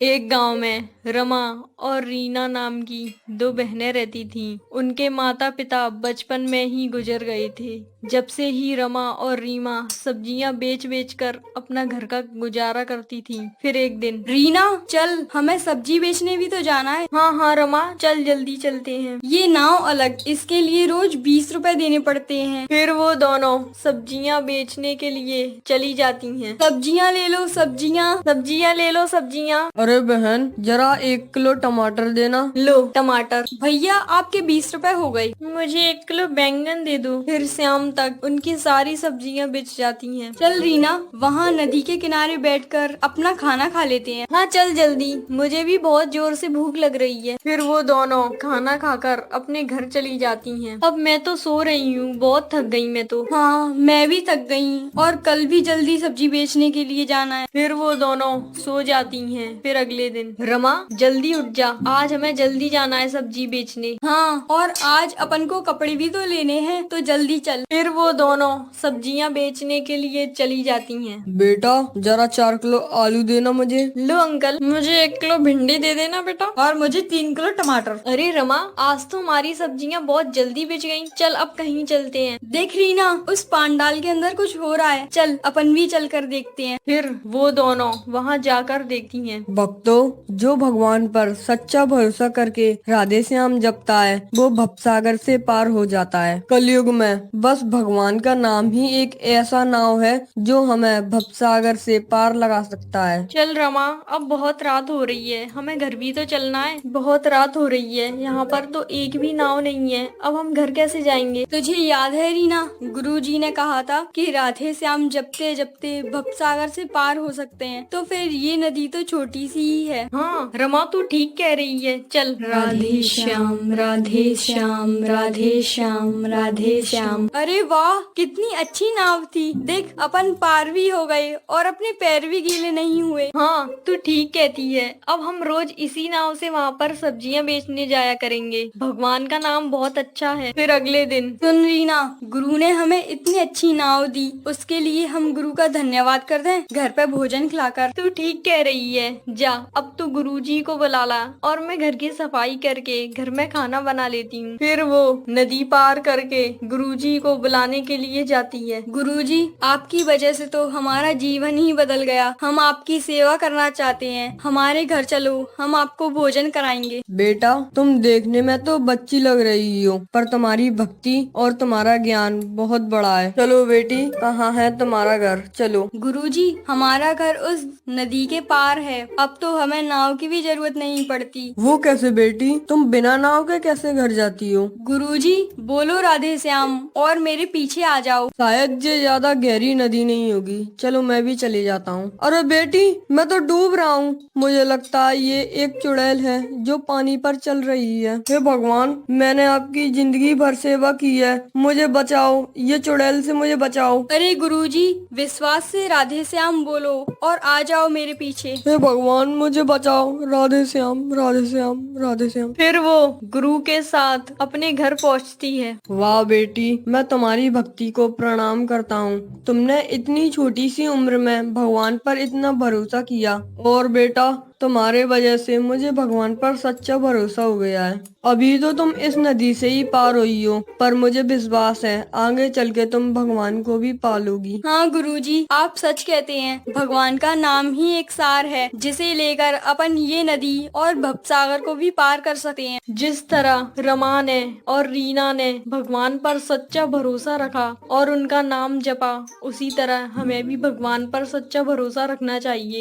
एक गांव में रमा और रीना नाम की दो बहनें रहती थीं। उनके माता पिता बचपन में ही गुजर गए थे। जब से ही रमा और रीमा सब्जियां बेच बेच कर अपना घर का गुजारा करती थीं। फिर एक दिन, रीना, चल हमें सब्जी बेचने भी तो जाना है। हाँ हाँ रमा, चल जल्दी चलते हैं। ये नाव अलग, इसके लिए रोज 20 रुपए देने पड़ते हैं। फिर वो दोनों सब्जियां बेचने के लिए चली जाती हैं। सब्जियां ले लो, सब्जियां। सब्जियां ले लो, सब्जियां। अरे बहन, जरा 1 किलो टमाटर देना। लो टमाटर। भैया, आपके 20 रुपए हो गए। मुझे 1 किलो बैंगन दे दो। फिर शाम तक उनकी सारी सब्जियां बिच जाती हैं। चल रीना, वहाँ नदी के किनारे बैठकर अपना खाना खा लेते हैं। हाँ चल जल्दी, मुझे भी बहुत जोर से भूख लग रही है। फिर वो दोनों खाना खाकर अपने घर चली जाती हैं। अब मैं तो सो रही हूँ, बहुत थक गई मैं तो। हाँ, मैं भी थक गई और कल भी जल्दी सब्जी बेचने के लिए जाना है। फिर वो दोनों सो जाती हैं। फिर अगले दिन, रमा जल्दी उठ जा, आज हमें जल्दी जाना है सब्जी बेचने। हाँ, और आज अपन को कपड़े भी तो लेने हैं, तो जल्दी चल। फिर वो दोनों सब्जियां बेचने के लिए चली जाती हैं। बेटा, जरा 4 किलो आलू देना मुझे। लो अंकल, मुझे 1 किलो भिंडी दे देना बेटा। और मुझे 3 किलो टमाटर। अरे रमा, आज तो हमारी सब्जियां बहुत जल्दी बिच गईं। चल अब कहीं चलते हैं। देख रीना, उस पांडाल के अंदर कुछ हो रहा है, चल अपन भी चल कर देखते हैं। फिर वो दोनों वहां जाकर देखती हैं। भक्तों, जो भगवान पर सच्चा भरोसा करके राधे श्याम जपता है, वो भवसागर से पार हो जाता है। कलयुग में बस भगवान का नाम ही एक ऐसा नाव है जो हमें भवसागर से पार लगा सकता है। चल रमा, अब बहुत रात हो रही है, हमें घर भी तो चलना है। बहुत रात हो रही है, यहाँ पर तो एक भी नाव नहीं है। अब हम घर कैसे जाएंगे? तुझे याद है रीना, गुरुजी ने कहा था कि राधे श्याम जपते जपते भवसागर से पार हो सकते हैं। तो फिर ये नदी तो छोटी सी ही है। हाँ रमा, तू ठीक कह रही है। चल। राधे श्याम, राधे श्याम, राधे श्याम, राधे श्याम। अरे वाह, कितनी अच्छी नाव थी। देख, अपन पार भी हो गए और अपने पैर भी गीले नहीं हुए। हाँ, तू ठीक कहती है। अब हम रोज इसी नाव से वहाँ पर सब्जियां बेचने जाया करेंगे। भगवान का नाम बहुत अच्छा है। फिर अगले दिन, सुन रीना, गुरु ने हमें इतनी अच्छी नाव दी, उसके लिए हम गुरु का धन्यवाद कर दें घर पे भोजन खिलाकर। तू ठीक कह रही है। जा, अब तू गुरुजी को बुला ला और मैं घर की सफाई करके घर में खाना बना लेती हूँ। फिर वो नदी पार करके गुरुजी को बुलाने के लिए जाती है। गुरुजी, आपकी वजह से तो हमारा जीवन ही बदल गया। हम आपकी सेवा करना चाहते हैं, हमारे घर चलो, हम आपको भोजन कराएंगे। बेटा, तुम देखने में तो बच्ची लग रही हो, पर तुम्हारी भक्ति और तुम्हारा ज्ञान बहुत बड़ा है। चलो बेटी, कहाँ है तुम्हारा घर? चलो। गुरुजी, हमारा घर उस नदी के पार है। अब तो हमें नाव की भी जरूरत नहीं पड़ती। वो कैसे बेटी? तुम बिना नाव के कैसे घर जाती हो? गुरुजी, बोलो राधे श्याम और मेरे पीछे आ जाओ। शायद ये ज्यादा गहरी नदी नहीं होगी। चलो, मैं भी चले जाता हूँ। अरे बेटी, मैं तो डूब रहा हूँ। मुझे लगता है ये एक चुड़ैल है जो पानी पर चल रही है। हे भगवान, मैंने आपकी जिंदगी भर सेवा की है, मुझे बचाओ, ये चुड़ैल से मुझे बचाओ। अरे गुरुजी, विश्वास से राधे श्याम बोलो और आ जाओ मेरे पीछे। हे भगवान, मुझे बचाओ। राधे श्याम, राधे श्याम, राधे श्याम। फिर वो गुरु के साथ अपने घर पहुँचती है। वाह बेटी, मैं तुम्हारी भक्ति को प्रणाम करता हूँ। तुमने इतनी छोटी सी उम्र में भगवान पर इतना भरोसा किया, और बेटा, तुम्हारे वजह से मुझे भगवान पर सच्चा भरोसा हो गया है। अभी तो तुम इस नदी से ही पार हुई हो, पर मुझे विश्वास है आगे चल के तुम भगवान को भी पालोगी। हाँ गुरुजी, आप सच कहते हैं। भगवान का नाम ही एक सार है, जिसे लेकर अपन ये नदी और भवसागर को भी पार कर सकते हैं। जिस तरह रमा ने और रीना ने भगवान पर सच्चा भरोसा रखा और उनका नाम जपा, उसी तरह हमें भी भगवान पर सच्चा भरोसा रखना चाहिए।